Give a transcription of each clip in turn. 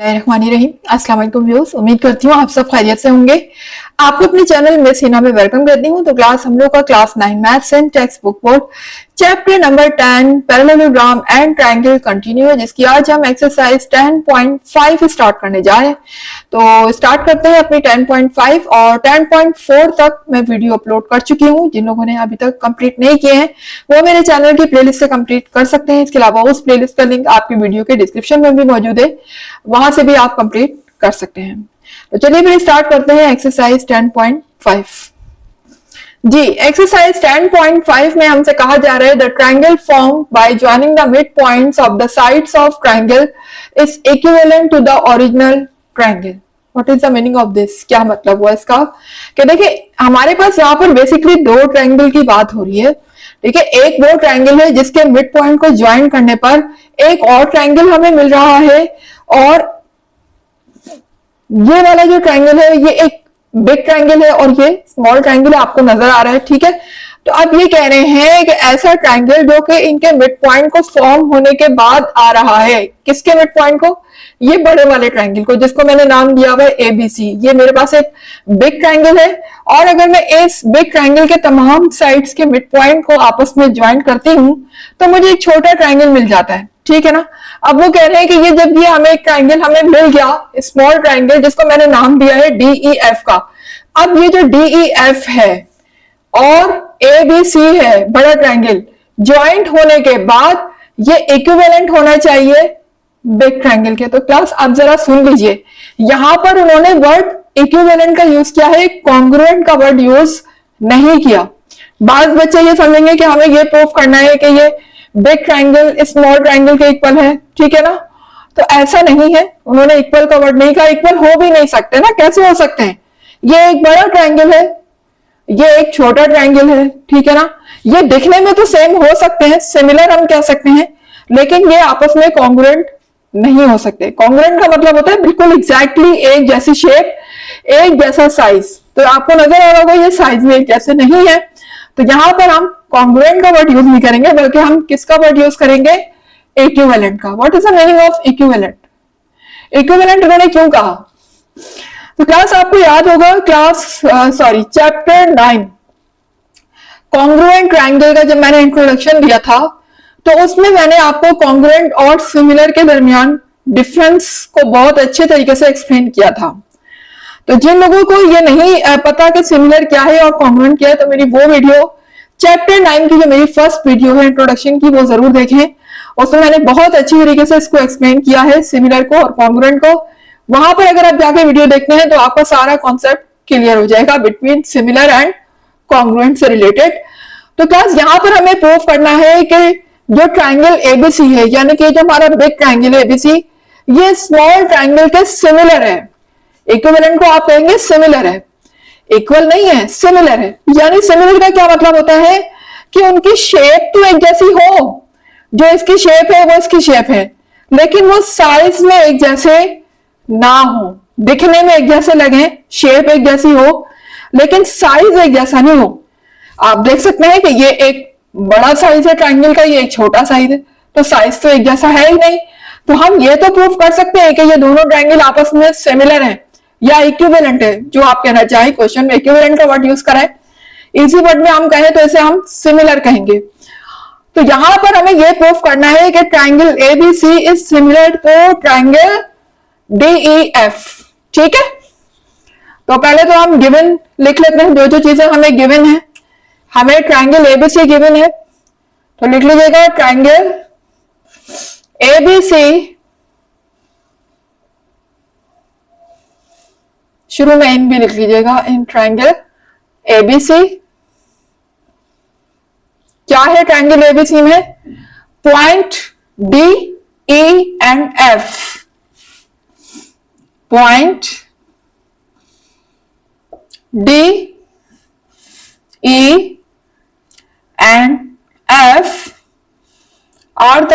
रहीम अस्सलाम वालेकुम व्यूअर्स, उम्मीद करती हूँ आप सब खैरियत से होंगे। आपको अपने चैनल मिस हिना में वेलकम करती हूँ। तो क्लास हम लोग का class 9 maths and text book board chapter number 10 parallelogram and triangle continue है, जिसकी आज हम एक्सरसाइज 10.5 स्टार्ट करने जा रहे हैं। तो स्टार्ट करते हैं अपनी 10.5 और 10.4 तक मैं वीडियो अपलोड कर चुकी हूँ। जिन लोगों ने अभी तक कंप्लीट नहीं किए हैं वो मेरे चैनल की प्लेलिस्ट से कंप्लीट कर सकते हैं। इसके अलावा उस प्लेलिस्ट का लिंक आपकी वीडियो के डिस्क्रिप्शन में भी मौजूद है, वहां से भी आप कंप्लीट कर सकते हैं। तो चलिए फिर स्टार्ट करते हैं एक्सरसाइज 10.5। जी, एक्सरसाइज 10.5 में हमसे कहा जा रहा है the triangle form by joining the mid points of the sides of triangle is equivalent to the original triangle. What is the meaning of this? क्या मतलब हुआ इसका? कि देखिए हमारे पास यहाँ पर बेसिकली दो ट्रायंगल की बात हो रही है। ठीक है, एक वो ट्रायंगल है जिसके मिड पॉइंट को ज्वाइन करने पर एक और ट्रायंगल हमें मिल रहा है, और ये वाला जो ट्रायंगल है ये एक बिग ट्रायंगल है और ये स्मॉल ट्रायंगल आपको नजर आ रहा है। ठीक है, तो अब ये कह रहे हैं कि ऐसा ट्रायंगल जो कि इनके मिड पॉइंट को फॉर्म होने के बाद आ रहा है, किसके मिड पॉइंट को? ये बड़े वाले ट्रायंगल को, जिसको मैंने नाम दिया हुआ है एबीसी। ये मेरे पास एक बिग ट्रायंगल है, और अगर मैं इस बिग ट्रायंगल के तमाम साइड्स के मिड पॉइंट को आपस में ज्वाइन करती हूं तो मुझे एक छोटा ट्रायंगल मिल जाता है। ठीक है ना। अब वो कह रहे हैं कि ये जब ये हमें एक ट्रायंगल हमें मिल गया, स्मॉल ट्रायंगल जिसको मैंने नाम दिया है डीईएफ का। अब ये जो डीईएफ है और एबीसी है बड़ा ट्रायंगल, ज्वाइंट होने के बाद ये इक्विवेलेंट होना चाहिए बिग ट्रायंगल के। तो क्लास आप जरा सुन लीजिए, यहां पर उन्होंने वर्ड इक्विवेलेंट का यूज किया है, कॉन्ग्रुएंट का वर्ड यूज नहीं किया। बात बच्चे ये समझेंगे कि हमें ये प्रूफ करना है कि ये बिग ट्रायंगल स्मॉल ट्रायंगल के इक्वल है। ठीक है ना, तो ऐसा नहीं है, उन्होंने इक्वल का वर्ड नहीं कहा। इक्वल हो भी नहीं सकते ना, कैसे हो सकते हैं? ये एक बड़ा ट्रायंगल है, ये एक छोटा ट्रायंगल है। ठीक है ना, ये दिखने में तो सेम हो सकते हैं, सिमिलर हम कह सकते हैं, लेकिन ये आपस में कॉन्ग्रुएंट नहीं हो सकते। कॉन्ग्रुएंट का मतलब होता है बिल्कुल एग्जैक्टली एक जैसी शेप, एक जैसा साइज। तो आपको नजर आ रहा होगा ये साइज में एक जैसे नहीं है, तो यहां पर हम कॉन्ग्रुएंट का वर्ड यूज नहीं करेंगे, बल्कि हम किसका वर्ड यूज करेंगे? इक्विवेलेंट का। What is the meaning of equivalent? Equivalent उन्होंने क्यों कहा? तो क्लास आपको याद होगा चैप्टर 9 कॉन्ग्रुएंट ट्रायंगल का जब मैंने इंट्रोडक्शन दिया था, तो उसमें मैंने आपको कॉन्ग्रुएंट और सिमिलर के दरमियान डिफरेंस को बहुत अच्छे तरीके से एक्सप्लेन किया था। तो जिन लोगों को ये नहीं पता कि सिमिलर क्या है और कॉन्ग्रुएंट क्या है, तो मेरी वो वीडियो चैप्टर 9 की जो मेरी फर्स्ट वीडियो है इंट्रोडक्शन की, वो जरूर देखें। उसमें मैंने बहुत अच्छी तरीके से इसको एक्सप्लेन किया है, सिमिलर को और कॉन्ग्रुएंट को। वहां पर अगर आप जाके वीडियो देखते हैं तो आपका सारा कॉन्सेप्ट क्लियर हो जाएगा बिटवीन सिमिलर एंड कॉन्ग्रुएंट से रिलेटेड। तो क्लास यहाँ पर हमें प्रूव करना है कि जो ट्रायंगल एबीसी है, यानी कि जो हमारा बिग ट्रायंगल है एबीसी, ये स्मॉल ट्रायंगल के सिमिलर है। इक्विवेलेंट को आप कहेंगे सिमिलर है, इक्वल नहीं है, सिमिलर है। यानी सिमिलर का क्या मतलब होता है कि उनकी शेप तो एक जैसी हो, जो इसकी शेप है वो इसकी शेप है, लेकिन वो साइज में एक जैसे ना हो। दिखने में एक जैसे लगे, शेप एक जैसी हो, लेकिन साइज एक जैसा नहीं हो। आप देख सकते हैं कि ये एक बड़ा साइज है ट्रायंगल का, ये एक छोटा साइज है, तो साइज तो एक जैसा है ही नहीं। तो हम ये तो प्रूफ कर सकते हैं कि ये दोनों ट्रायंगल आपस में सिमिलर है या इक्विवेलेंट है, जो आप कहना चाहें। क्वेश्चन में इक्विवेलेंट का वर्ड यूज करा है, इजी वर्ड में हम कहें तो इसे हम सिमिलर कहेंगे। तो यहां पर हमें यह प्रूफ करना है कि triangle ABC is similar to triangle DEF. ठीक है, तो पहले तो हम गिवन लिख लेते हैं, जो जो चीजें हमें गिवन है। हमें ट्रायंगल एबीसी गिवन है, तो लिख लीजिएगा ट्रायंगल एबीसी, शुरू में इन भी लिख लीजिएगा, इन ट्रायंगल एबीसी। क्या है ट्रायंगल एबीसी में? Point D E and F, point D E and F are the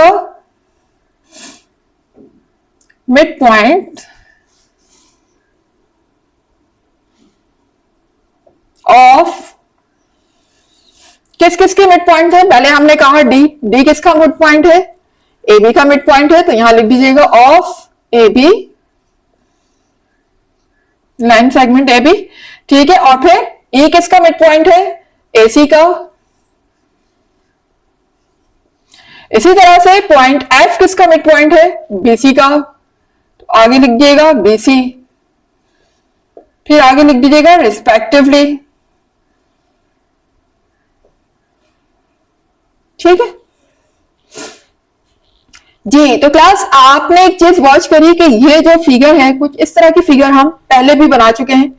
mid point of किस किस के मिड पॉइंट है? पहले हमने कहा डी, डी किसका मिड पॉइंट है? ए बी का मिड पॉइंट है, तो यहां लिख दीजिएगा of A B line segment A B, ठीक है। और फिर ई किसका मिड पॉइंट है? एसी का। इसी तरह से पॉइंट एफ किसका मिड पॉइंट है? बीसी का। तो आगे लिख दीजिएगा बीसी, फिर आगे लिख दीजिएगा रिस्पेक्टिवली, ठीक है जी। तो क्लास आपने एक चीज वॉच करी कि ये जो फिगर है, कुछ इस तरह की फिगर हम पहले भी बना चुके हैं।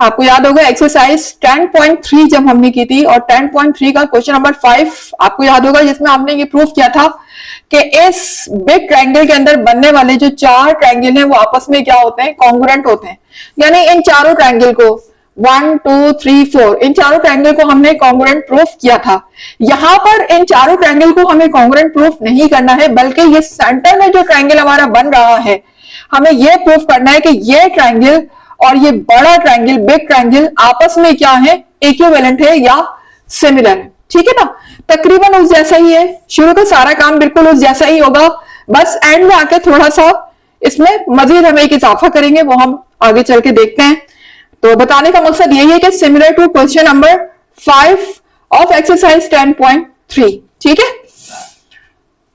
आपको याद होगा एक्सरसाइज 10.3 जब हमने की थी, और 10.3 का क्वेश्चन नंबर 5 आपको याद होगा, जिसमें हमने ये प्रूफ किया था कि इस बिग ट्रायंगल के अंदर बनने वाले जो 4 ट्रायंगल हैं वो आपस में क्या होते हैं? कॉन्ग्रुएंट होते हैं। यानी इन चारों ट्रायंगल को 1 2 3 4 इन चारों ट्रायंगल को हमने कॉन्ग्रुएंट प्रूफ किया था। यहां पर इन चारों ट्रायंगल को हमें कॉन्ग्रुएंट प्रूफ नहीं करना है, बल्कि ये सेंटर में जो ट्रायंगल हमारा बन रहा है, हमें यह प्रूफ करना है कि ये ट्रायंगल और ये बड़ा ट्रायंगल, बिग ट्रायंगल आपस में क्या है? इक्विवेलेंट है या सिमिलर है, ठीक है ना। तकरीबन उस जैसा ही है, शुरू का सारा काम बिल्कुल उस जैसा ही होगा, बस एंड में आके थोड़ा सा इसमें मजीद हम एक इजाफा करेंगे, वो हम आगे चल के देखते हैं। तो बताने का मकसद यही है कि similar to question number 5 of exercise 10.3, ठीक है।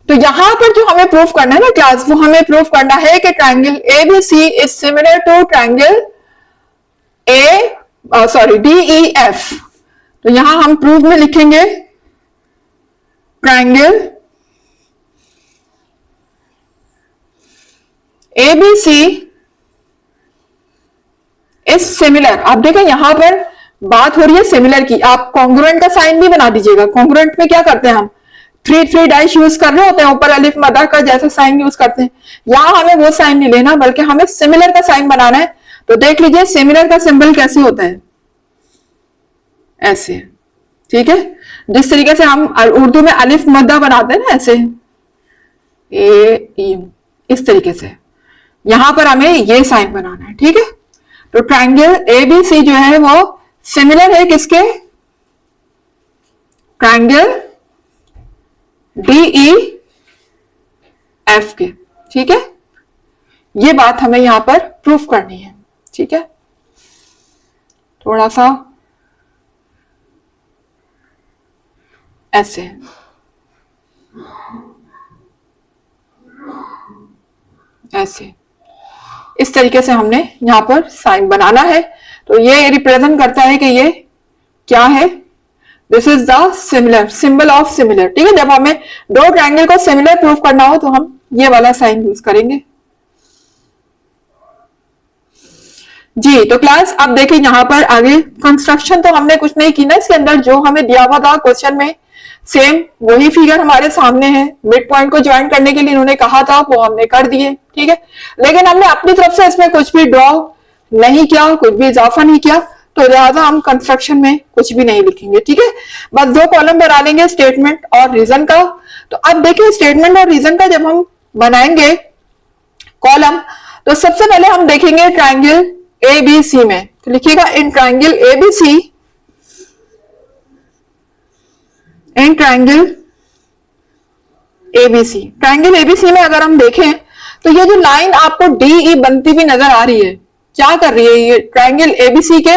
तो यहां पर जो हमें प्रूफ करना है ना क्लास, वो हमें प्रूफ करना है कि triangle ABC is similar to triangle DEF। तो यहां हम प्रूफ में लिखेंगे ट्रायंगल एबीसी इज सिमिलर। आप देखें यहां पर बात हो रही है सिमिलर की, आप कॉन्ग्रुएंट का साइन भी बना दीजिएगा। कॉन्ग्रुएंट में क्या करते हैं हम? 3 डैश यूज कर रहे होते हैं, ऊपर अलिफ मदा का जैसा साइन यूज करते हैं। यहां हमें वो साइन नहीं लेना, बल्कि हमें सिमिलर का साइन बनाना है। तो देख लीजिए सिमिलर का सिंबल कैसे होता है, ऐसे, ठीक है। जिस तरीके से हम उर्दू में अलिफ मद्दा बनाते हैं ना, ऐसे इस तरीके से यहां पर हमें ये साइन बनाना है, ठीक है। तो ट्रायंगल एबीसी जो है वो सिमिलर है किसके? ट्रायंगल DEF के, ठीक है। ये बात हमें यहां पर प्रूफ करनी है, ठीक है। थोड़ा सा ऐसे, ऐसे, इस तरीके से हमने यहां पर साइन बनाना है। तो ये रिप्रेजेंट करता है कि ये क्या है? This is the similar, symbol of similar, ठीक है। जब हमें दो ट्रायंगल को सिमिलर प्रूफ करना हो तो हम ये वाला साइन यूज करेंगे जी। तो क्लास अब देखिए यहां पर आगे कंस्ट्रक्शन तो हमने कुछ नहीं की ना, इसके अंदर जो हमें दिया हुआ था क्वेश्चन में सेम वही फिगर हमारे सामने है। मिड पॉइंट को ज्वाइन करने के लिए इन्होंने कहा था, वो हमने कर दिए, ठीक है। लेकिन हमने अपनी तरफ से इसमें कुछ भी ड्रॉ नहीं किया, कुछ भी इजाफा नहीं किया, तो लिहाजा हम कंस्ट्रक्शन में कुछ भी नहीं लिखेंगे, ठीक है। बस 2 कॉलम बना लेंगे, स्टेटमेंट और रीजन का। तो अब देखिए स्टेटमेंट और रीजन का जब हम बनाएंगे कॉलम, तो सबसे पहले हम देखेंगे ट्रायंगल एबीसी में। तो लिखिएगा in triangle ABC, in triangle ABC. Triangle ABC में अगर हम देखें तो ये जो लाइन आपको डीई बनती हुई नजर आ रही है, क्या कर रही है? ये ट्रायंगल एबीसी के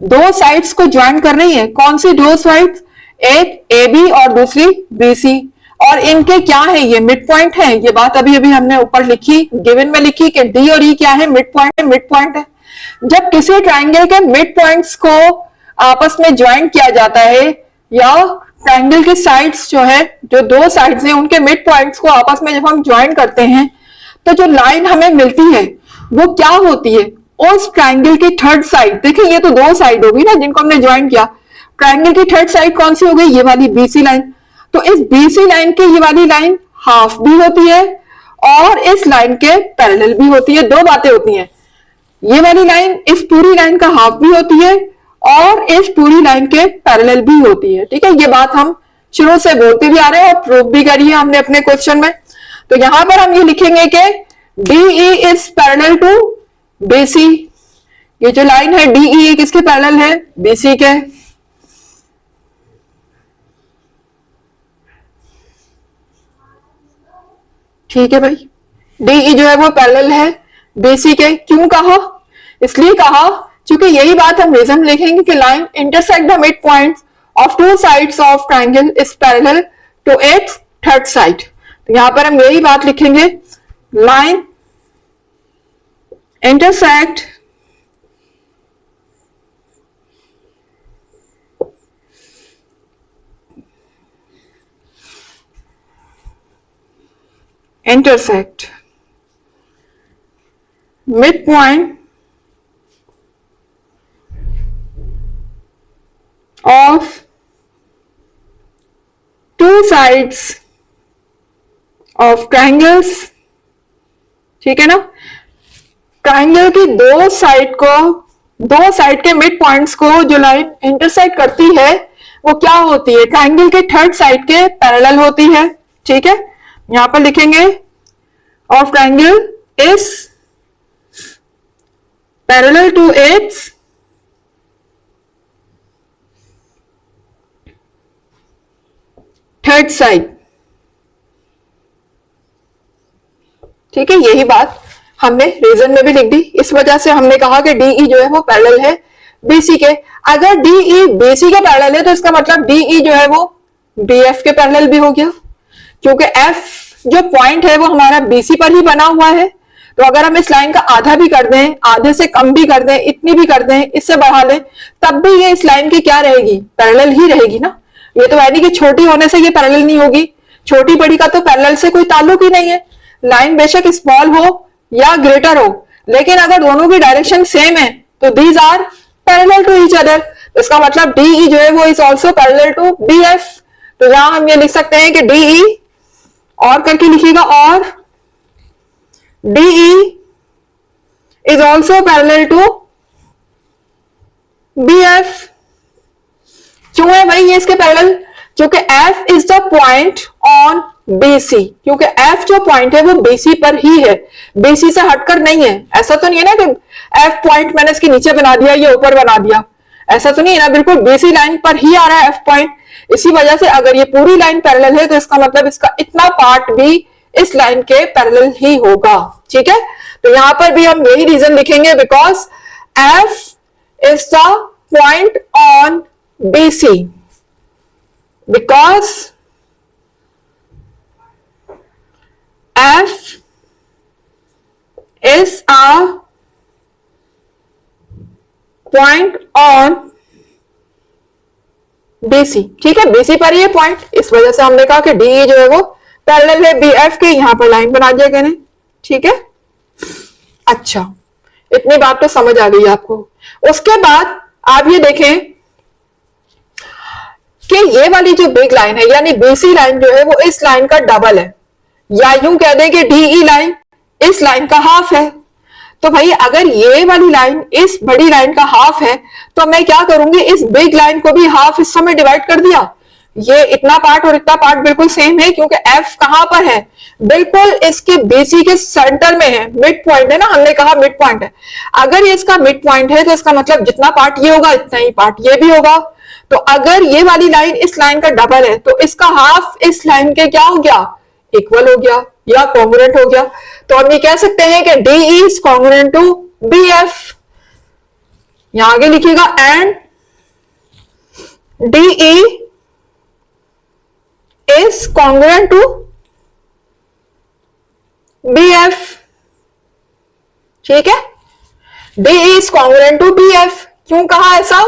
2 साइड्स को ज्वाइन कर रही है। कौन सी 2 साइड्स? एक एबी और दूसरी बीसी। और इनके क्या है? ये मिड पॉइंट है। ये बात अभी अभी हमने ऊपर लिखी, गिवन में लिखी कि डी और ई क्या है? मिड पॉइंट है, मिड पॉइंट है। जब किसी ट्रायंगल के मिड पॉइंट्स को आपस में ज्वाइन किया जाता है, या ट्रायंगल की साइड्स जो है, जो 2 साइड्स हैं उनके मिड पॉइंट्स को आपस में जब हम ज्वाइन करते हैं, तो जो लाइन हमें मिलती है वो क्या होती है? उस ट्रायंगल की थर्ड साइड। देखिए ये तो 2 साइड होगी ना जिनको हमने ज्वाइन किया। ट्रायंगल की थर्ड साइड कौन सी हो गई? ये वाली बीसी लाइन। तो इस बीसी लाइन की ये वाली लाइन हाफ भी होती है और इस लाइन के पैरेलल भी होती है। 2 बातें होती हैं, ये वाली लाइन इस पूरी लाइन का हाफ भी होती है और इस पूरी लाइन के पैरेलल भी होती है, ठीक है। ये बात हम शुरू से बोलते भी आ रहे हैं और प्रूव भी करी है हमने अपने क्वेश्चन में। तो यहां पर हम ये लिखेंगे कि DE is parallel to BC। ये जो लाइन है DE किसके पैरेलल है? BC के। ठीक है भाई, DE जो है वो पैरेलल है BC के। क्यों कहा? इसलिए कहा, क्योंकि यही बात हम रीजन में लिखेंगे कि line intersect the mid point of two sides of triangle is parallel to its third side. तो यहां पर हम यही बात लिखेंगे, line intersect midpoint of two sides of triangles, ठीक है ना। ट्राइंगल की दो साइड के मिड पॉइंट्स को जो लाइन इंटरसेक्ट करती है वो क्या होती है, ट्राइंगल के थर्ड साइड के पैरेलल होती है, ठीक है। यहां पर लिखेंगे of triangle is parallel to its third side, ठीक है। यही बात हमने रीजन में भी लिख दी। इस वजह से हमने कहा कि डीई जो है वो पैरेलल है बीसी के। अगर डीई बीसी के पैरेलल है तो इसका मतलब डीई जो है वो बीएफ के पैरेलल भी हो गया, क्योंकि एफ जो पॉइंट है वो हमारा बीसी पर ही बना हुआ है। तो अगर हम इस लाइन का आधा भी कर दें, आधे से कम भी कर दें, इतनी भी कर दें, इससे बढ़ा लें, तब भी ये इस लाइन की क्या रहेगी, पैरेलल ही रहेगी ना। ये तो है नहीं कि छोटी होने से ये पैरेलल नहीं होगी, छोटी बड़ी का तो पैरेलल से कोई ताल्लुक ही नहीं है। लाइन बेशक स्मॉल हो या ग्रेटर हो, लेकिन अगर दोनों की डायरेक्शन सेम है तो these are parallel to each other. इसका मतलब डीई जो है वो is also parallel to BF. तो यहां हम ये लिख सकते हैं कि डीई और करके लिखिएगा, और DE is also parallel to BF. क्यों है भाई ये इसके पैरेलल, क्योंकि F is the point on BC, क्योंकि एफ जो पॉइंट है वो बीसी पर ही है, बीसी से हटकर नहीं है। ऐसा तो नहीं है ना कि एफ पॉइंट मैंने इसके नीचे बना दिया, ये ऊपर बना दिया, ऐसा तो नहीं है ना, बिल्कुल बीसी लाइन पर ही आ रहा है एफ पॉइंट। इसी वजह से अगर ये पूरी लाइन पैरेलल है तो इसका मतलब इसका इतना पार्ट भी इस लाइन के पैरेलल ही होगा, ठीक है। तो यहां पर भी हम यही रीजन लिखेंगे, because F is the point on BC, because F is a point on BC, ठीक है, BC पर ये पॉइंट। इस वजह से हमने कहा कि DE जो है वो पैरेलल है BF के। यहां पर लाइन बना दिया मैंने, ठीक है। अच्छा, इतनी बात तो समझ आ गई आपको। उसके बाद आप ये देखें कि ये वाली जो बिग लाइन है यानी BC लाइन जो है वो इस लाइन का डबल है, या यूं कह दें कि डीई लाइन इस लाइन का हाफ है। तो भाई अगर ये वाली लाइन इस बड़ी लाइन का हाफ है तो मैं क्या करूंगी, इस बिग लाइन को भी हाफ हिस्सा में डिवाइड कर दिया। ये इतना पार्ट और इतना पार्ट बिल्कुल सेम है, क्योंकि एफ कहां पर है, बिल्कुल इसके बीसी के सेंटर में है, मिड पॉइंट है ना, हमने कहा मिड पॉइंट है। अगर ये इसका मिड पॉइंट है तो इसका मतलब जितना पार्ट ये होगा इतना ही पार्ट ये भी होगा। तो अगर ये वाली लाइन इस लाइन का डबल है तो इसका हाफ इस लाइन के क्या हो गया, इक्वल हो गया या कॉन्ग्रुएंट हो गया। तो हम ये कह सकते हैं कि DE is congruent to BF। यहां आगे लिखिएगा, and DE is congruent to BF, ठीक है। DE is congruent to BF। क्यों कहा ऐसा,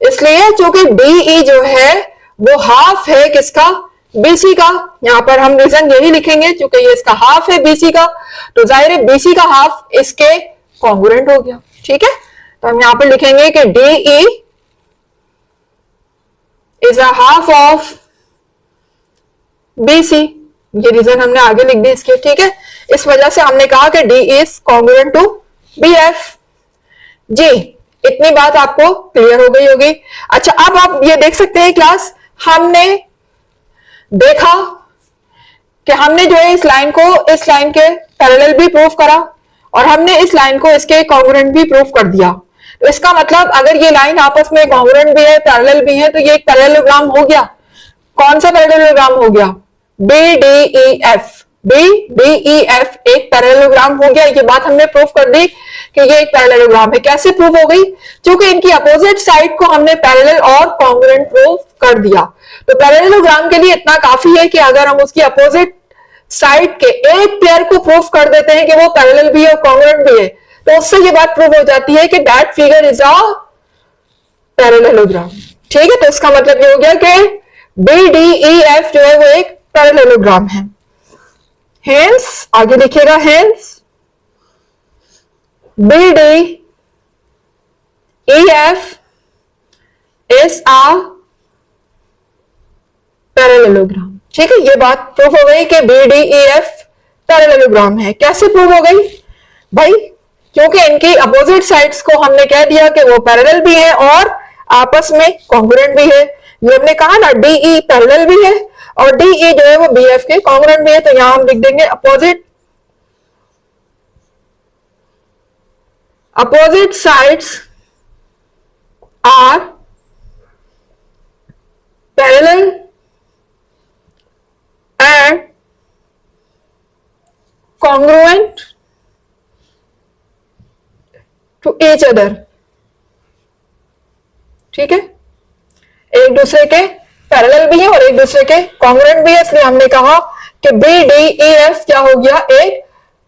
इसलिए क्योंकि DE जो है वो हाफ है किसका, BC का। यहां पर हम रीजन यही लिखेंगे, क्योंकि ये इसका हाफ है BC का, तो जाहिर है BC का हाफ इसके कॉन्ग्रुएंट हो गया, ठीक है। तो हम यहां पर लिखेंगे कि DE is a half of BC। ये रीजन हमने आगे लिख दी इसके, ठीक है। इस वजह से हमने कहा कि DE is congruent to BF। जी, इतनी बात आपको क्लियर हो गई होगी। अच्छा, अब आप ये देख सकते हैं क्लास, हमने देखा कि हमने जो है इस लाइन को इस लाइन के पैरेलल भी प्रूफ करा और हमने इस लाइन को इसके कॉन्ग्रुएंट भी प्रूफ कर दिया। तो इसका मतलब अगर ये लाइन आपस में कॉन्ग्रुएंट भी है, पैरेलल भी है, तो ये एक पैरेललोग्राम हो गया। कौन सा पैरेललोग्राम हो गया, BDEF। BDEF एक पैरेललोग्राम हो गया। ये बात हमने प्रूफ कर दी कि ये एक पैरेललोग्राम है। कैसे प्रूव हो गई? क्योंकि इनकी अपोजिट साइड को हमने पैरेलल और कॉन्ग्रुएंट प्रूव कर दिया। तो पैरेललोग्राम के लिए इतना काफी है कि अगर हम उसकी अपोजिट साइड के एक पेयर को प्रूव कर देते हैं कि वो पैरेलल भी है और कॉन्ग्रुएंट भी है, तो उससे ये बात प्रूव हो जाती है कि that figure is a parallelogram. ठीक है, तो इसका मतलब ये हो गया कि BDEF जो है वो एक पैरेललोग्राम है। हेंस आगे लिखिएगा, hence BDEF is a parallelogram. ठीक है, ये बात प्रूव हो गई कि BDEF पैरेललोग्राम है। कैसे प्रूव हो गई भाई? क्योंकि इनकी अपोजिट साइड्स को हमने कह दिया कि वो पैरेलल भी है और आपस में कॉन्ग्रुएंट भी है। ये हमने कहा ना, DE पैरेलल भी है और DE जो है वो BF के कॉन्ग्रुएंट भी है। तो यहां हम लिख देंगे opposite sides are parallel and congruent to each other. ठीक है, एक दूसरे के पैरेलल भी है और एक दूसरे के कॉन्ग्रुएंट भी है, इसलिए हमने कहा कि BDEF क्या हो गया? एक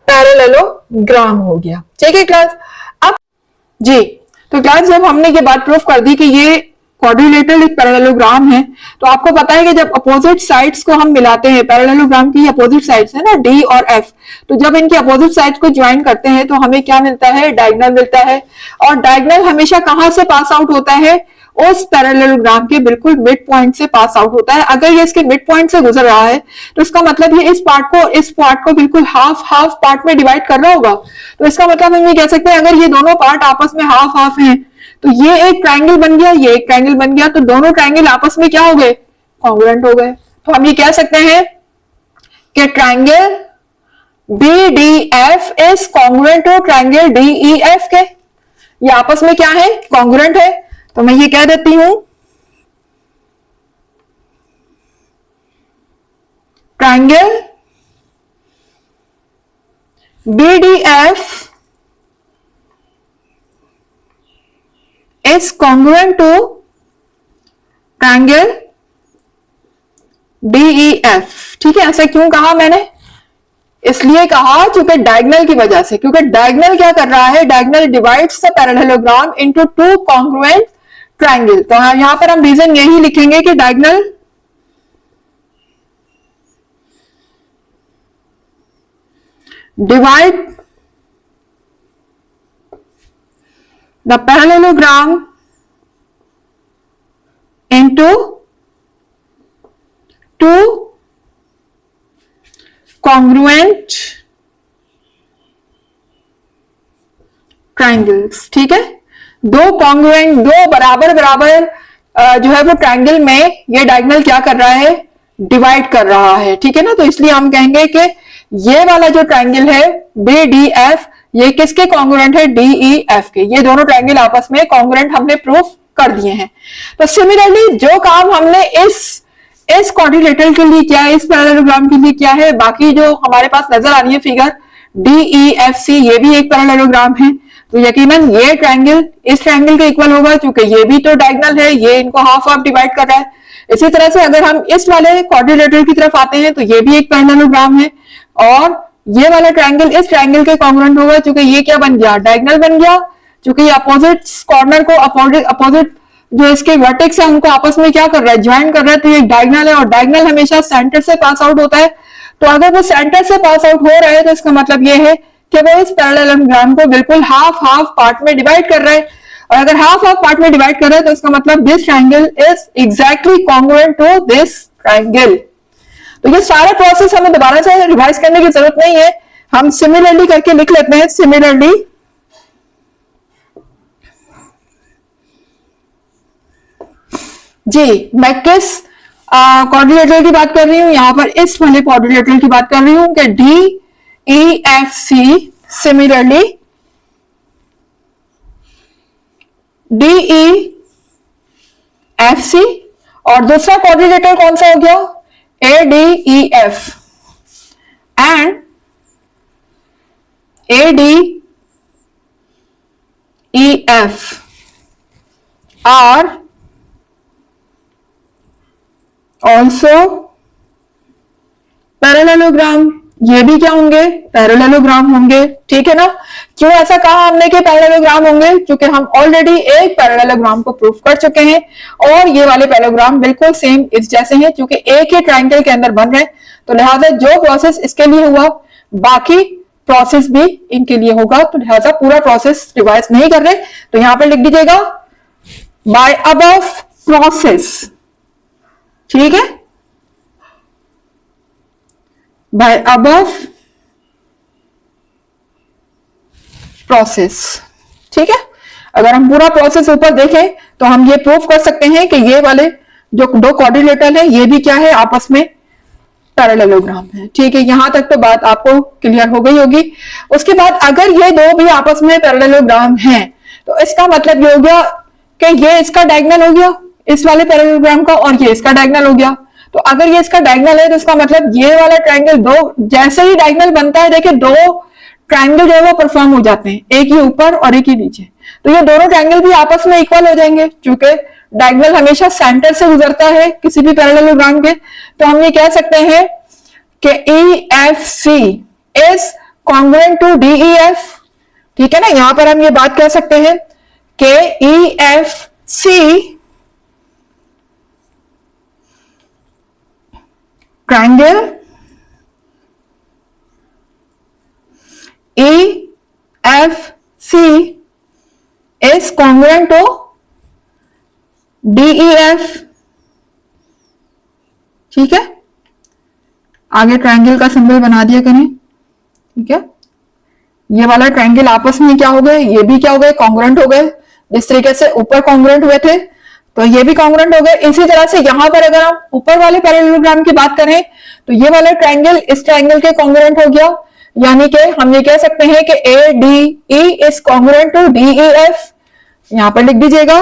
पैरेललोग्राम हो गया। ठीक है क्लास। अब जी, तो क्लास जब हमने ये बात प्रूफ कर दी कि ये क्वाड्रिलेटरल एक पैरेललोग्राम है, तो आपको पता है कि जब अपोजिट साइड्स को हम मिलाते हैं, पैरेललोग्राम की अपोजिट साइड्स है ना, D और F, तो जब इनकी अपोजिट साइड्स को ज्वाइन करते हैं तो हमें क्या मिलता है? डायगोनल मिलता है। और डायगोनल हमेशा कहां से पास आउट होता है? उस पैरेललोग्राम के बिल्कुल मिड पॉइंट से पास आउट होता है। अगर ये इसके मिड पॉइंट से गुजर रहा है तो इसका मतलब ये इस पार्ट को बिल्कुल हाफ हाफ पार्ट में डिवाइड कर रहा होगा। तो इसका मतलब हम ये कह सकते हैं, अगर ये दोनों पार्ट आपस में हाफ हाफ हैं तो ये एक ट्रायंगल बन गया, ये एक ट्रायंगल बन गया, तो दोनों ट्रायंगल आपस में क्या हो गए? कॉन्ग्रुएंट हो गए। तो हम ये कह सकते हैं कि triangle BDF is congruent to triangle DEF के। ये आपस में क्या है? कॉन्ग्रुएंट है। तो मैं ये कह देती हूं, triangle BDF is congruent to triangle DEF। ठीक है, ऐसा क्यों कहा मैंने? इसलिए कहा क्योंकि डायगोनल की वजह से, क्योंकि डायगोनल क्या कर रहा है? Diagonal divides the parallelogram into two congruent triangle. तो यहां पर हम रीजन यही लिखेंगे कि diagonal divide the parallelogram into two congruent triangles। ठीक है, दो कॉन्ग्रुएंट, दो बराबर बराबर जो है वो ट्रायंगल में ये डायगोनल क्या कर रहा है? डिवाइड कर रहा है। ठीक है ना, तो इसलिए हम कहेंगे कि ये वाला जो ट्रायंगल है BDF, ये किसके कॉन्ग्रुएंट है? DEF के। ये दोनों ट्रायंगल आपस में कॉन्ग्रुएंट हमने प्रूफ कर दिए हैं। तो सिमिलरली जो काम हमने इस क्वाड्रिलेटरल के लिए किया है, इस पैरेललोग्राम के लिए किया है, बाकी जो हमारे पास नजर आ रही है फिगर DEFC, ये भी एक पैरेललोग्राम है। तो यकीनन ये ट्रायंगल इस ट्रायंगल के इक्वल होगा, क्योंकि ये भी तो डायगोनल है, ये इनको हाफ हाफ डिवाइड कर रहा है। इसी तरह से अगर हम इस वाले क्वाड्रिलेटरल की तरफ आते हैं तो ये भी एक पैरेललोग्राम है और ये वाला ट्रायंगल इस ट्रायंगल के कॉन्ग्रुएंट होगा, क्योंकि ये क्या बन गया? डायगोनल बन गया। क्योंकि ये अपोजिट कॉर्नर को अपोजिट जो इसके वर्टेक्स है उनको आपस में क्या कर रहा है? ज्वाइन कर रहा है। तो ये डायगोनल है और डायगोनल हमेशा सेंटर से पास आउट होता है। तो अगर वो सेंटर से पास आउट हो रहा है तो इसका मतलब ये है कि वो इस पैरेललोग्राम को बिल्कुल हाफ हाफ पार्ट में डिवाइड कर रहा है। और अगर हाफ हाफ पार्ट में डिवाइड कर रहा है तो इसका मतलब this triangle is exactly congruent to this triangle. तो ये सारा प्रोसेस हमें दोबारा से रिवाइज करने की जरूरत नहीं है, हम सिमिलरली करके लिख लेते हैं। सिमिलरली जी, मैं किस क्वाड्रिलेटरल की बात कर रही हूं? यहां पर इस वाले क्वाड्रिलेटरल की बात कर रही हूं कि DEFC सिमिलरली DEFC और दूसरा क्वाड्रिलेटरल कौन सा हो गया? ADEF and ADEF EF are also parallelogram, ये भी क्या होंगे, पैरेललोग्राम होंगे, ठीक है ना। क्यों ऐसा कहा हमने कि पैरेललोग्राम होंगे, क्योंकि हम ऑलरेडी एक पैरेललोग्राम को प्रूफ कर चुके हैं और ये वाले पैरेललोग्राम बिल्कुल सेम इस जैसे हैं, क्योंकि एक ही ट्रायंगल के अंदर बन रहे हैं, तो लिहाजा जो प्रोसेस इसके लिए हुआ बाकी प्रोसेस भी इनके लिए होगा, तो लिहाजा पूरा प्रोसेस रिवाइज नहीं कर रहे, तो यहां पर लिख दीजिएगा बाय अबव प्रोसेस, ठीक है, बाय अबव प्रोसेस, ठीक है। अगर हम पूरा प्रोसेस ऊपर देखें तो हम ये प्रूफ कर सकते हैं कि ये वाले जो दो क्वाड्रिलेटरल है ये भी क्या है, आपस में पैरेललोग्राम है, ठीक है। यहां तक तो बात आपको क्लियर हो गई होगी। उसके बाद अगर ये दो भी आपस में पैरेललोग्राम हैं तो इसका मतलब ये हो गया कि ये इसका डायगोनल हो गया इस वाले पैरेललोग्राम का और ये इसका डायगोनल हो गया। तो अगर ये इसका डायगोनल है तो इसका मतलब ये वाला ट्रायंगल, दो जैसे ही डायगोनल बनता है, देखिए दो ट्रायंगल जो है वो परफॉर्म हो जाते हैं, एक ही ऊपर और एक ही नीचे, तो ये दोनों ट्रायंगल भी आपस में इक्वल हो जाएंगे, क्योंकि डायगोनल हमेशा सेंटर से गुजरता है किसी भी पैरेललोग्राम के। तो हम ये कह सकते हैं कि EFC is congruent to DEF, ठीक है ना। यहां पर हम ये बात कह सकते हैं कि EFC triangle EFC is congruent to DEF, ठीक है। आगे ट्रायंगल का सिंबल बना दिया करें, ठीक है। ये वाला ट्रायंगल आपस में क्या हो गए, ये भी क्या हो गए, कॉन्ग्रुएंट हो गए। जिस तरीके से ऊपर कॉन्ग्रुएंट हुए थे तो ये भी कॉन्ग्रुएंट हो गए। इसी तरह से यहां पर अगर हम ऊपर वाले पैरेललोग्राम की बात करें तो ये वाला ट्रायंगल इस ट्रायंगल के कॉन्ग्रुएंट हो गया, यानी कि हम ये कह सकते हैं कि ADE is congruent to DEF। यहां पर लिख दीजिएगा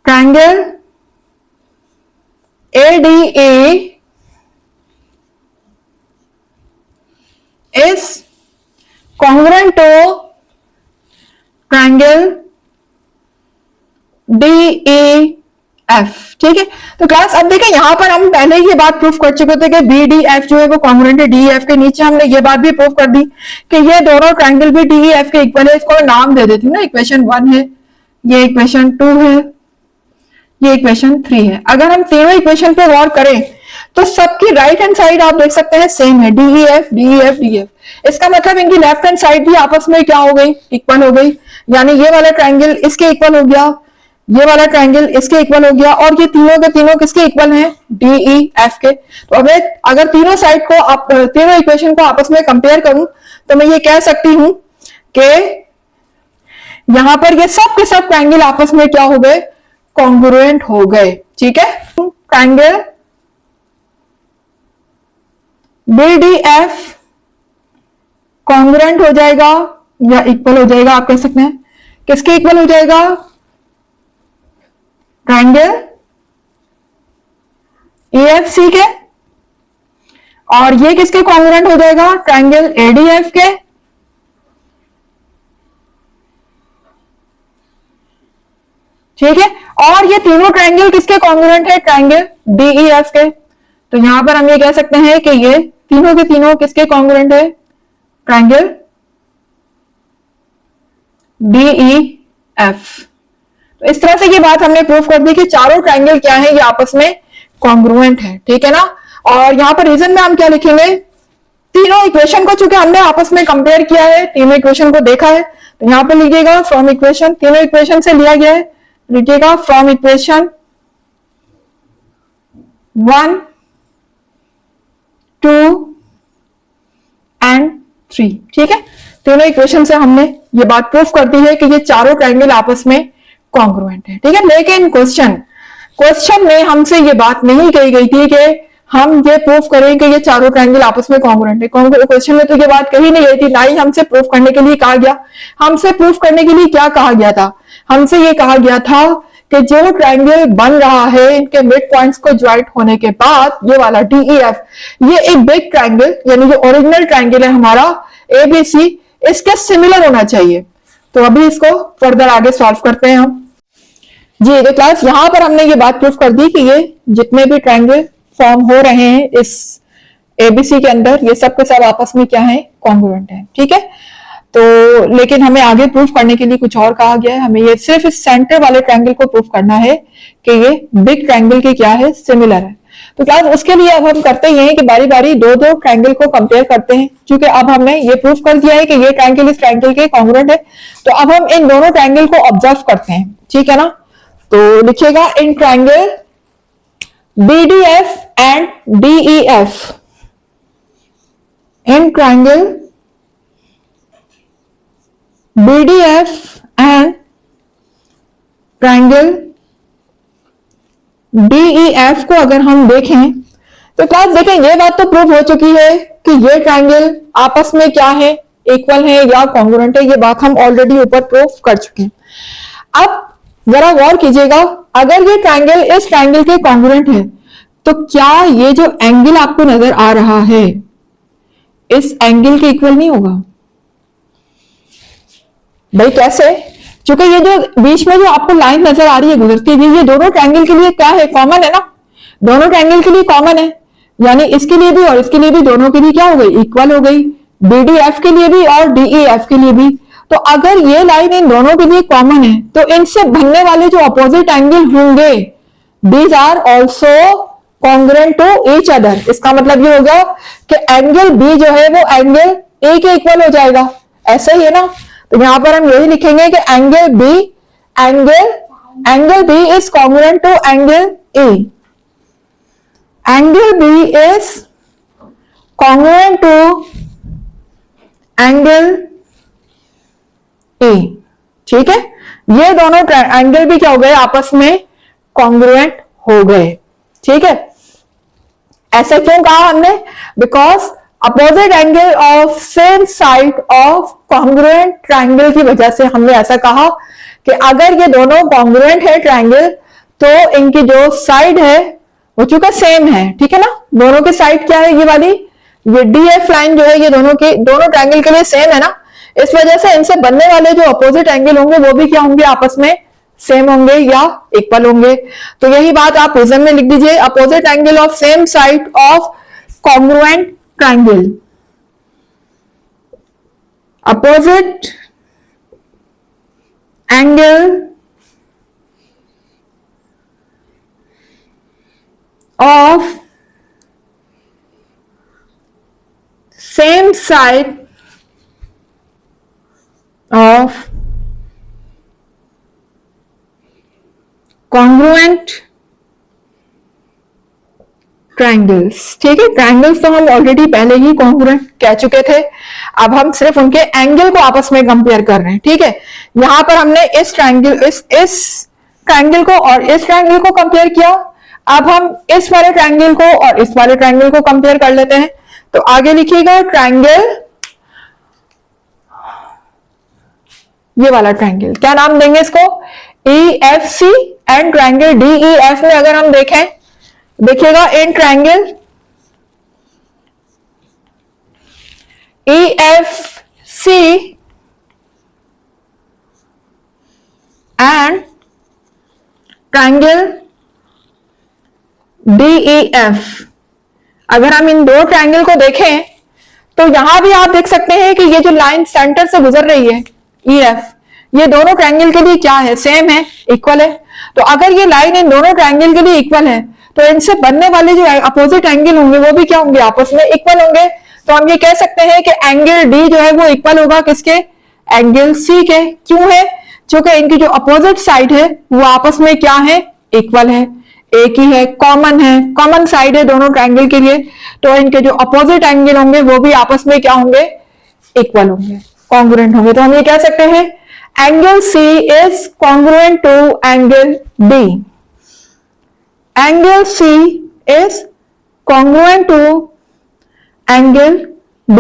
triangle ADE is congruent to triangle DEF, ठीक है। तो क्लास अब देखें यहां पर हम पहले ही ये बात प्रूफ कर चुके थे कि BDF जो है वो कॉन्ग्रुएंट है DEF के। नीचे हमने ये बात भी प्रूफ कर दी कि ये दोनों ट्रायंगल भी DEF के इक्वल है। इसको नाम दे देती हूँ ना, इक्वेशन 1 है, ये इक्वेशन 2 है, ये इक्वेशन 3 है। अगर हम तीनों इक्वेशन पे गौर करें तो सबकी राइट हैंड साइड आप देख सकते हैं सेम है, DEF DEF DEF। इसका मतलब इनकी लेफ्ट हैंड साइड भी आपस में क्या हो गई, इक्वल हो गई, यानी ये वाला ट्रायंगल इसके इक्वल हो गया, ये वाला ट्रायंगल इसके इक्वल हो गया, और ये तीनों के तीनों किसके इक्वल हैं, DEF के। तो अब अगर तीनों साइड को तीनों इक्वेशन को आपस में कंपेयर करूं तो मैं ये कह सकती हूं कि यहां पर ये सब के सब ट्रायंगल आपस में क्या हो गए, कॉन्ग्रुएंट हो गए, ठीक है। ट्रायंगल BDF कॉन्ग्रुएंट हो जाएगा या इक्वल हो जाएगा, आप कह सकते हैं किसके इक्वल हो जाएगा, ट्रायंगल EFC के। और ये किसके कॉन्ग्रुएंट हो जाएगा, ट्रायंगल ADF के। ठीक है, और ये तीनों ट्रायंगल किसके कॉन्ग्रुएंट है, ट्रायंगल DEF के। तो यहां पर हम ये कह सकते हैं कि ये तीनों के तीनों किसके कॉन्ग्रुएंट है, ट्रायंगल DEF। तो इस तरह से ये बात हमने प्रूफ कर दी कि चारों ट्रायंगल क्या है, ये आपस में कॉन्ग्रुएंट है, ठीक है ना। और यहां पर रीजन में हम क्या लिखेंगे, तीनों इक्वेशन को चूंकि हमने आपस में कंपेयर किया है, तीनों इक्वेशन को देखा है, तो यहां पर लिखिएगा फ्रॉम इक्वेशन, तीनों इक्वेशन से लिया गया है, लिखिएगा फ्रॉम इक्वेशन 1, 2 एंड 3, ठीक है। तीनों इक्वेशन से हमने ये बात प्रूफ कर दी है कि ये चारों ट्रायंगल आपस में कॉन्ग्रुएंट है, ठीक है। लेकिन क्वेश्चन में हमसे ये बात नहीं कही गई थी कि हम ये प्रूफ करें कि ये चारों ट्रायंगल आपस में कॉन्ग्रुएंट है। क्वेश्चन में तो ये बात कही नहीं गई थी, ना ही हमसे प्रूफ करने के लिए कहा गया। हमसे प्रूफ करने के लिए क्या कहा गया था, हमसे ये कहा गया था कि जो ट्रायंगल बन रहा है इनके मिड पॉइंट्स को ज्वाइंट होने के बाद ये वाला DEF, ये एक बिग ट्रायंगल यानी जो ओरिजिनल ट्रायंगल है हमारा ABC, इसके सिमिलर होना चाहिए। तो अभी इसको फर्दर आगे सॉल्व करते हैं हम। जी तो क्लास यहां पर हमने ये बात प्रूफ कर दी कि ये जितने भी ट्रायंगल फॉर्म हो रहे हैं इस एबीसी के अंदर, ये सब के सब आपस में क्या है, कॉन्ग्रुएंट है। ठीक है, तो लेकिन हमें आगे प्रूफ करने के लिए कुछ और कहा गया है। हमें ये सिर्फ इस सेंटर वाले ट्रायंगल को प्रूफ करना है कि ये बिग ट्रायंगल के क्या है, सिमिलर है। तो क्लास उसके लिए अब हम करते ये हैं कि बारी बारी दो दो ट्रायंगल को कंपेयर करते हैं, क्योंकि अब हमने ये प्रूफ कर दिया है कि ये ट्रायंगल इस ट्रायंगल के कॉन्ग्रुएंट है। तो अब हम इन दोनों ट्रायंगल को ऑब्जर्व करते हैं, ठीक है ना। तो लिखिएगा in triangle BDF and DEF, in triangle BDF and triangle DEF को अगर हम देखें तो क्लास देखें ये बात तो प्रूव हो चुकी है कि ये ट्रायंगल आपस में क्या है, इक्वल है या कॉन्ग्रुएंट है। ये बात हम ऑलरेडी ऊपर प्रूव कर चुके हैं। अब जरा गौर कीजिएगा, अगर ये ट्रायंगल इस ट्रायंगल के कॉन्ग्रुएंट है तो क्या ये जो एंगल आपको नजर आ रहा है इस एंगल के इक्वल नहीं होगा? भाई कैसे? क्योंकि ये जो बीच में जो आपको लाइन नजर आ रही है गुजरती हुई, ये दोनों ट्रायंगल के लिए क्या है, कॉमन है ना। दोनों ट्रायंगल के लिए कॉमन है, यानी इसके लिए भी और इसके लिए भी, दोनों के लिए क्या हो गई, इक्वल हो गई। BDF के लिए भी और DEF के लिए भी। तो अगर ये लाइन इन दोनों के लिए कॉमन है तो इनसे बनने वाले जो अपोजिट एंगल होंगे these are also congruent to each other. इसका मतलब ये हो गया कि एंगल B जो है वो एंगल A के इक्वल हो जाएगा। ऐसा ही है ना। तो यहां पर हम यही लिखेंगे कि angle B is congruent to angle A। Angle B is congruent to angle A। ठीक है, ये दोनों एंगल भी क्या हो गए, आपस में कॉन्ग्रुएंट हो गए। ठीक है, ऐसे क्यों कहा हमने? Because opposite angle of same side of congruent triangle की वजह से हमने ऐसा कहा कि अगर ये दोनों कॉन्ग्रुएंट है ट्रायंगल तो इनकी जो साइड है वो चूंकि सेम है, ठीक है ना। दोनों की साइड क्या है, ये वाली, ये DF लाइन जो है ये दोनों ट्रायंगल के लिए सेम है ना। इस वजह से इनसे बनने वाले जो अपोजिट एंगल होंगे वो भी क्या होंगे, आपस में सेम होंगे या इक्वल होंगे। तो यही बात आप रीजन में लिख दीजिए, opposite angle of same side of congruent triangle. Opposite angle of same side of congruent triangles. ठीक है, ट्रायंगल्स तो हम ऑलरेडी पहले ही कॉन्ग्रुएंट कह चुके थे, अब हम सिर्फ उनके एंगल को आपस में कंपेयर कर रहे हैं। ठीक है, यहां पर हमने इस ट्रायंगल को और इस ट्रायंगल को कंपेयर किया। अब हम इस वाले ट्रायंगल को और इस वाले ट्रायंगल को कंपेयर कर लेते हैं। तो आगे लिखिएगा ट्रायंगल, ये वाला ट्रायंगल क्या नाम देंगे इसको, EFC। एंड ट्रायंगल DEF में अगर हम देखें, देखिएगा in triangle EFC and triangle DEF, अगर हम इन दो ट्रायंगल को देखें तो यहां भी आप देख सकते हैं कि ये जो लाइन सेंटर से गुजर रही है EF, ये दोनों ट्रायंगल के लिए क्या है, सेम है, इक्वल है। तो अगर ये लाइन इन दोनों ट्रायंगल के लिए इक्वल है तो इनसे बनने वाले जो अपोजिट एंगल होंगे वो भी क्या होंगे, आपस में इक्वल होंगे। तो हम ये कह सकते हैं कि एंगल D जो है वो इक्वल होगा किसके, एंगल C के। क्यों है? क्योंकि इनकी जो अपोजिट साइड है वो आपस में क्या है, इक्वल है, एक ही है, कॉमन है, कॉमन साइड है दोनों ट्रायंगल के लिए। तो इनके जो अपोजिट एंगल होंगे वो भी आपस में क्या होंगे, इक्वल होंगे, कॉन्ग्रुएंट होंगे। तो हम ये कह सकते हैं angle C is congruent to angle D। Angle C is congruent to angle D।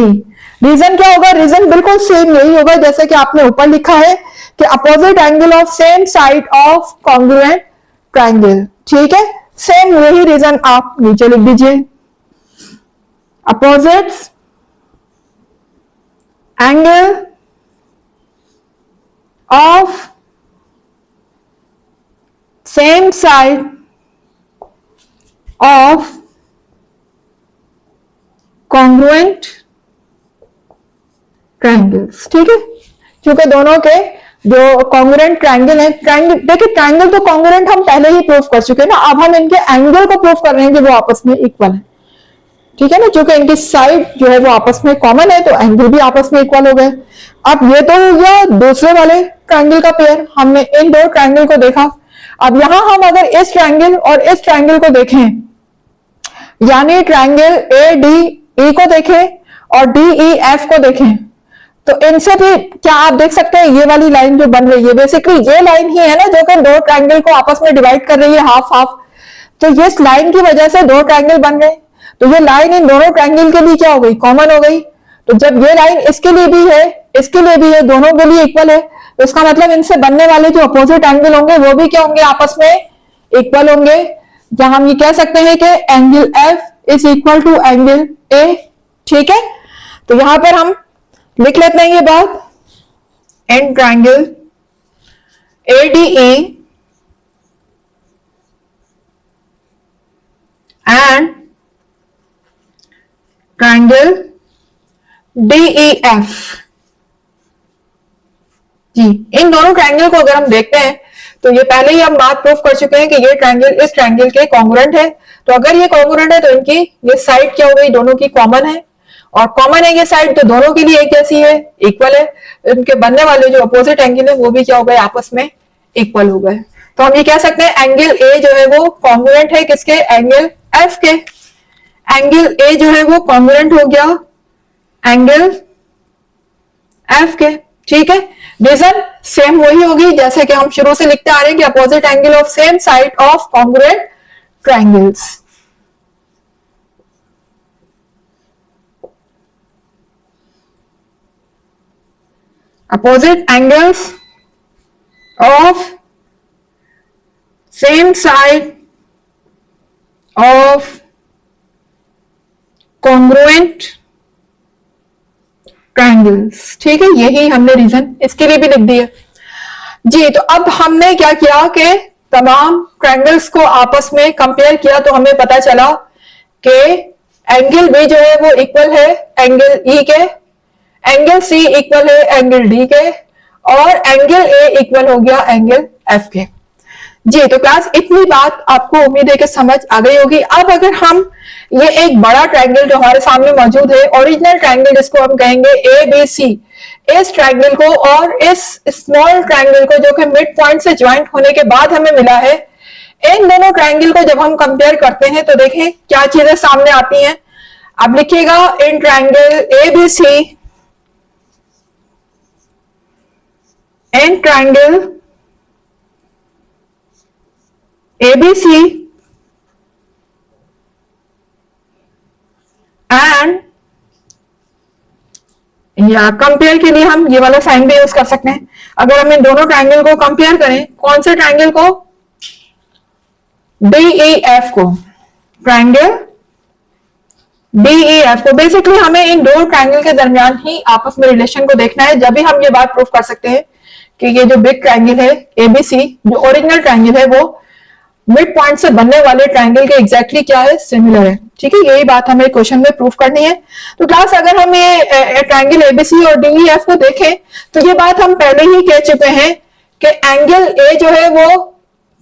Reason क्या होगा, रीजन बिल्कुल सेम यही होगा जैसे कि आपने ऊपर लिखा है कि opposite angle of same side of congruent triangle. ठीक है, सेम यही रीजन आप नीचे लिख दीजिए, opposite angle of same side of congruent triangles. ठीक है, क्योंकि दोनों के जो कॉन्ग्रुएंट ट्रायंगल है, ट्रायंगल देखिए, ट्रायंगल तो कॉन्ग्रुएंट हम पहले ही प्रूव कर चुके हैं ना, अब हम इनके एंगल को प्रूव कर रहे हैं कि वो आपस में इक्वल है। ठीक है ना, क्योंकि इनकी साइड जो है वो आपस में कॉमन है, तो एंगल भी आपस में इक्वल हो गए। अब ये तो हो गया दूसरे वाले ट्रायंगल का पेयर, हमने इन दो ट्रायंगल को देखा। अब यहां हम अगर इस ट्रायंगल और इस ट्रायंगल को देखें, यानी ट्रायंगल ए डी ई को देखें और डी ई एफ को देखें, तो इनसे भी क्या आप देख सकते हैं, ये वाली लाइन जो बन रही है बेसिकली ये लाइन ही है ना जो कि दो ट्रायंगल को आपस में डिवाइड कर रही है हाफ हाफ। तो ये इस लाइन की वजह से दो ट्रायंगल बन गए, तो ये लाइन इन दोनों ट्रायंगल के लिए क्या हो गई, कॉमन हो गई। तो जब ये लाइन इसके लिए भी है, इसके लिए भी है, दोनों के लिए इक्वल है, तो इसका मतलब इनसे बनने वाले जो अपोजिट एंगल होंगे वो भी क्या होंगे, आपस में इक्वल होंगे। जहां हम ये कह सकते हैं कि angle F is equal to angle A. ठीक है, तो यहां पर हम लिख लेते हैं ये बात, in triangle ADE and triangle DEF। जी, इन दोनों ट्रायंगल को अगर हम देखते हैं तो ये पहले ही हम बात प्रूफ कर चुके हैं कि ये ट्रायंगल इस ट्रायंगल के कॉन्ग्रुएंट है। तो अगर ये कॉन्ग्रुएंट है तो इनकी ये साइड क्या हो गई, दोनों की कॉमन है, और कॉमन है ये साइड, तो दोनों के लिए एक जैसी है, इक्वल है। इनके बनने वाले जो अपोजिट एंगल है वो भी क्या हो गए, आपस में इक्वल हो गए। तो हम ये कह सकते हैं एंगल ए जो है वो कॉन्ग्रुएंट है किसके, एंगल एफ के। एंगल ए जो है वो कॉन्ग्रुएंट हो गया एंगल एफ के। ठीक है, रीजन सेम वही होगी जैसे कि हम शुरू से लिखते आ रहे हैं कि opposite angle of same side of congruent triangles. opposite angles of same side of congruent triangles। ठीक है, यही हमने रीजन इसके लिए भी लिख दिया जी। तो अब हमने क्या किया कि तमाम ट्रायंगल्स को आपस में कंपेयर किया, तो हमें पता चला कि एंगल बी जो है वो इक्वल है एंगल ई के, एंगल सी इक्वल है एंगल डी के, और एंगल ए इक्वल हो गया एंगल एफ के। जी, तो क्लास इतनी बात आपको उम्मीद है कि समझ आ गई होगी। अब अगर हम ये एक बड़ा ट्रायंगल जो हमारे सामने मौजूद है, ओरिजिनल ट्रायंगल जिसको हम कहेंगे ए बी सी, इस ट्रायंगल को और इस स्मॉल ट्रायंगल को जो कि मिड पॉइंट से ज्वाइंट होने के बाद हमें मिला है, इन दोनों ट्रायंगल को जब हम कंपेयर करते हैं तो देखें क्या चीजें सामने आती हैं। अब लिखिएगा in triangle A B C, in triangle ABC and, या कंपेयर के लिए हम ये वाला साइन भी यूज कर सकते हैं। अगर हम इन दोनों ट्रायंगल को कंपेयर करें, कौन से ट्रायंगल को, DEF को, ट्रायंगल DEF को। बेसिकली हमें इन दो ट्रायंगल के दरमियान ही आपस में रिलेशन को देखना है, जब भी हम ये बात प्रूफ कर सकते हैं कि ये जो बिग ट्रायंगल है ABC, जो ओरिजिनल ट्रायंगल है, वो मिड पॉइंट से बनने वाले ट्रायंगल के एग्जैक्टली क्या है, सिमिलर है। ठीक है, यही बात हमें क्वेश्चन में प्रूफ करनी है। तो क्लास अगर हम ये ट्रायंगल एबीसी और डीईएफ को देखें तो ये बात हम पहले ही कह चुके हैं कि एंगल ए जो है वो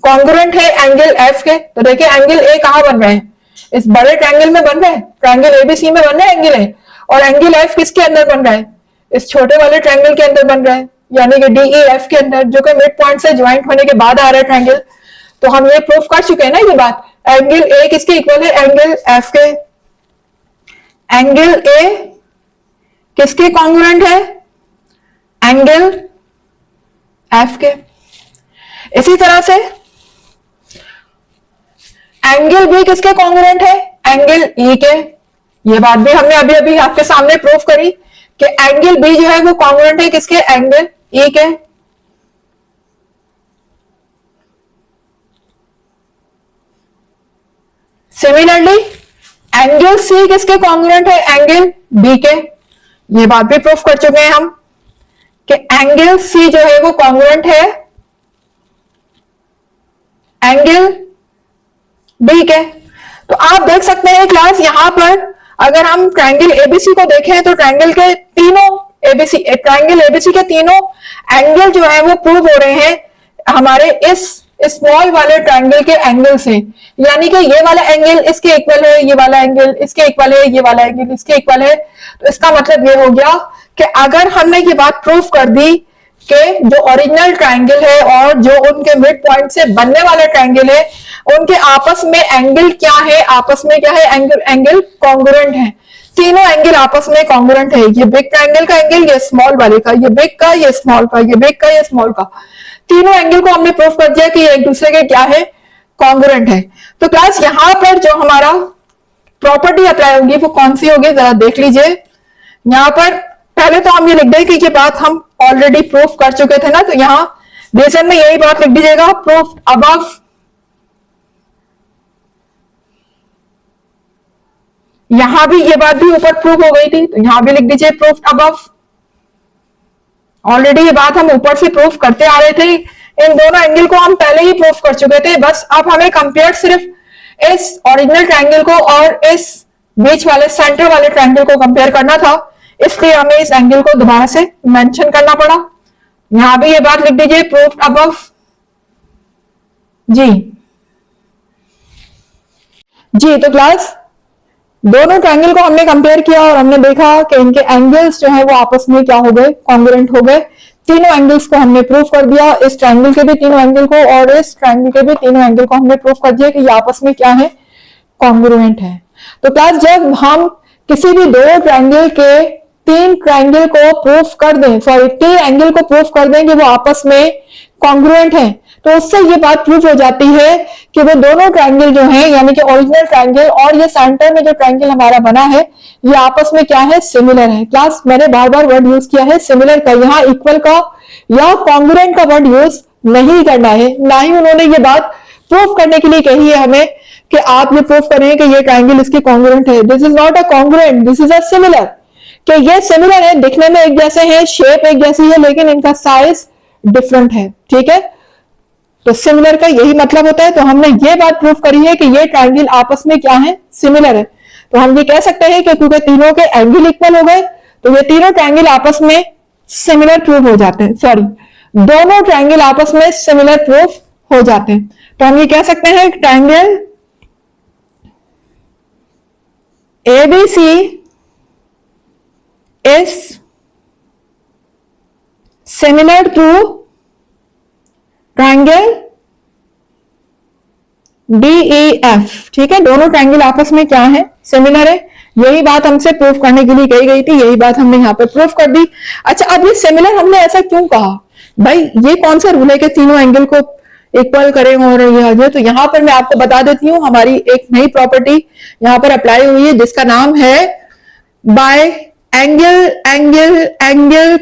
कॉन्ग्रुएंट है एंगल एफ के। तो देखिए एंगल ए कहां बन रहा है, इस बड़े ट्रायंगल में बन रहा है, ट्रायंगल एबीसी में बन रहा है एंगल ए, और एंगल एफ किसके अंदर बन रहा है, इस छोटे वाले ट्रायंगल के अंदर बन रहा है, यानी कि डीईएफ के अंदर, जो कि मिड पॉइंट से ज्वाइंट होने के बाद आ रहा है ट्रायंगल। तो हम ये प्रूफ कर चुके हैं ना ये बात, एंगल ए किसके इक्वल है, एंगल एफ के। एंगल ए किसके कॉन्ग्रुएंट है, एंगल एफ के। इसी तरह से एंगल बी किसके कॉन्ग्रुएंट है, एंगल ई के। ये बात भी हमने अभी अभी आपके सामने प्रूफ करी कि एंगल बी जो है वो कॉन्ग्रुएंट है किसके, एंगल ई के। सिमिलरली एंगल सी किसके कॉन्ग्रुएंट है, एंगल बी के। ये बात भी प्रूफ कर चुके हैं हम कि एंगल सी जो है वो कॉन्ग्रुएंट है एंगल डी के। तो आप देख सकते हैं क्लास, यहां पर अगर हम ट्रायंगल एबीसी को देखें तो ट्रायंगल के तीनों एंगल जो है वो प्रूव हो रहे हैं हमारे इस स्मॉल वाले ट्रायंगल के एंगल से। यानी कि ये वाला एंगल इसके इक्वल है, ये वाला एंगल इसके इक्वल है, ये वाला एंगल इसके इक्वल है। तो इसका मतलब ये हो गया कि अगर हमने ये बात प्रूव कर दी कि जो ओरिजिनल ट्रायंगल है और जो उनके मिड पॉइंट से बनने वाला ट्रायंगल है, उनके आपस में एंगल क्या है, आपस में क्या है, एंगल कॉन्ग्रुएंट है। तीनों एंगल आपस में कॉन्ग्रुएंट है। ये बिग ट्रायंगल का एंगल, ये स्मॉल वाले का, ये बिग का, ये स्मॉल का, ये बिग का, ये स्मॉल का, तीनों एंगल को हमने प्रूव कर दिया कि ये एक दूसरे के क्या है, कॉन्ग्रुएंट है। तो क्लास यहां पर जो हमारा प्रॉपर्टी अप्लाई होगी वो कौन सी होगी, जरा देख लीजिए। यहां पर पहले तो हम ये लिख दें कि ये बात हम ऑलरेडी प्रूफ कर चुके थे ना, तो यहां रीजन में यही बात लिख दीजिएगा, प्रूफ अबव। यहां भी ये बात भी ऊपर प्रूफ हो गई थी, तो यहां भी लिख दीजिए प्रूफ अबव। ऑलरेडी ये बात हम ऊपर से प्रूफ करते आ रहे थे, इन दोनों एंगल को हम पहले ही प्रूफ कर चुके थे, बस अब हमें कंपेयर सिर्फ इस ओरिजिनल ट्रायंगल को और इस बीच वाले सेंटर वाले ट्रायंगल को कंपेयर करना था, इसलिए हमें इस एंगल को दोबारा से मेंशन करना पड़ा। यहां भी ये बात लिख दीजिए प्रूफ अबव जी। तो क्लास दोनों ट्रायंगल को हमने कंपेयर किया और हमने देखा कि इनके एंगल्स जो है वो आपस में क्या हो गए, कॉन्ग्रुएंट हो गए। तीनों एंगल्स को हमने प्रूफ कर दिया, इस ट्रायंगल के भी तीनों एंगल को और इस ट्रायंगल के भी तीनों एंगल को हमने प्रूफ कर दिया कि ये आपस में क्या है, कॉन्ग्रुएंट है। तो क्लास जब हम किसी भी दो ट्रायंगल के तीन ट्रायंगल को प्रूफ कर दें, तीन एंगल को प्रूफ कर दें कि वो आपस में कॉन्ग्रुएंट है, तो उससे ये बात प्रूफ हो जाती है कि वो दोनों ट्रायंगल जो हैं, यानी कि ओरिजिनल ट्रायंगल और ये सेंटर में जो ट्रायंगल हमारा बना है, ये आपस में क्या है, सिमिलर है। क्लास मैंने बार बार वर्ड यूज किया है सिमिलर का, यहाँ इक्वल का या कॉन्ग्रुएंट का वर्ड यूज नहीं करना है। ना ही उन्होंने ये बात प्रूफ करने के लिए कही है हमें कि आप ये प्रूफ करें कि ये ट्रायंगल इसके कॉन्ग्रुएंट है। This is not a congruent, this is a similar. कि ये सिमिलर है, दिखने में एक जैसे हैं, शेप एक जैसी है, लेकिन इनका साइज डिफरेंट है। ठीक है, तो सिमिलर का यही मतलब होता है। तो हमने ये बात प्रूफ करी है कि ये ट्रायंगल आपस में क्या है, सिमिलर है। तो हम ये कह सकते हैं कि क्योंकि तीनों के एंगल इक्वल हो गए, तो ये तीनों ट्रायंगल आपस में सिमिलर प्रूफ हो जाते हैं। सॉरी, दोनों ट्रायंगल आपस में सिमिलर प्रूफ हो जाते हैं। तो हम ये कह सकते हैं triangle ABC is similar to triangle DEF। ठीक है, दोनों ट्रायंगल आपस में क्या है, सिमिलर है। यही बात हमसे प्रूफ करने के लिए कही गई थी, यही बात हमने यहाँ पे प्रूफ कर दी। अच्छा, अब ये सिमिलर हमने ऐसा क्यों कहा भाई, ये कौन सा रूल है कि तीनों एंगल को इक्वल करें और ये आ जाए। तो यहां पर मैं आपको बता देती हूँ, हमारी एक नई प्रॉपर्टी यहां पर अप्लाई हुई है जिसका नाम है बाय एंगल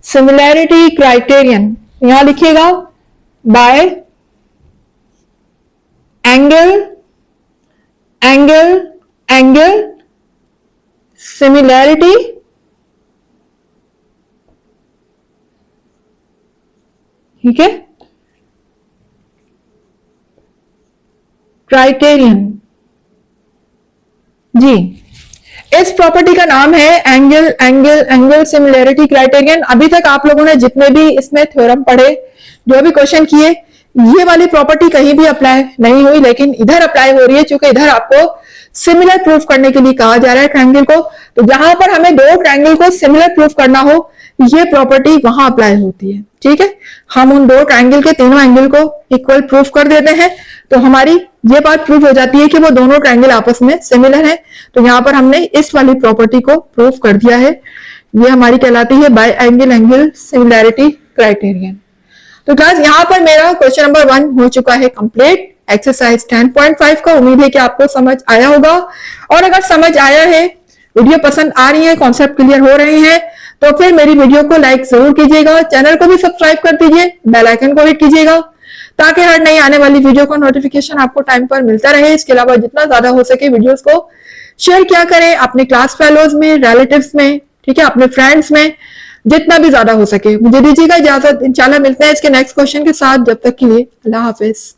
सिमिलैरिटी क्राइटेरियन। यहां लिखिएगा बाय एंगल सिमिलैरिटी ठीक है, क्राइटेरियन जी। इस प्रॉपर्टी का नाम है एंगल सिमिलैरिटी क्राइटेरियन। अभी तक आप लोगों ने जितने भी इसमें थ्योरम पढ़े, जो भी क्वेश्चन किए, ये वाली प्रॉपर्टी कहीं भी अप्लाई नहीं हुई, लेकिन इधर अप्लाई हो रही है, क्योंकि इधर आपको सिमिलर प्रूफ करने के लिए कहा जा रहा है ट्रायंगल को। तो जहां पर हमें दो ट्रायंगल को सिमिलर प्रूफ करना हो, ये प्रॉपर्टी वहां अप्लाई होती है। ठीक है, हम उन दो ट्रायंगल के तीनों एंगल को इक्वल प्रूफ कर देते हैं, तो हमारी ये बात प्रूफ हो जाती है कि वो दोनों ट्रायंगल आपस में सिमिलर है। तो यहाँ पर हमने इस वाली प्रॉपर्टी को प्रूफ कर दिया है। ये हमारी कहलाती है बाय एंगल सिमिलैरिटी क्राइटेरियन। तो क्लास यहाँ पर मेरा क्वेश्चन नंबर 1 हो चुका है कंप्लीट, एक्सरसाइज 10.5 का। उम्मीद है कि आपको समझ आया होगा, और अगर समझ आया है, वीडियो पसंद आ रही है, कॉन्सेप्ट क्लियर हो रहे हैं, तो फिर मेरी वीडियो को लाइक जरूर कीजिएगा, चैनल को भी सब्सक्राइब कर दीजिए, बेल आइकन को हिट कीजिएगा, ताकि हर नई आने वाली वीडियो का नोटिफिकेशन आपको टाइम पर मिलता रहे। इसके अलावा जितना ज्यादा हो सके वीडियोस को शेयर किया करें अपने क्लास फेलोज में, रिलेटिव्स में, ठीक है, अपने फ्रेंड्स में, जितना भी ज्यादा हो सके। मुझे दीजिएगा इजाजत, इंशाल्लाह मिलते हैं इसके नेक्स्ट क्वेश्चन के साथ। जब तक के लिए अल्लाह हाफिज।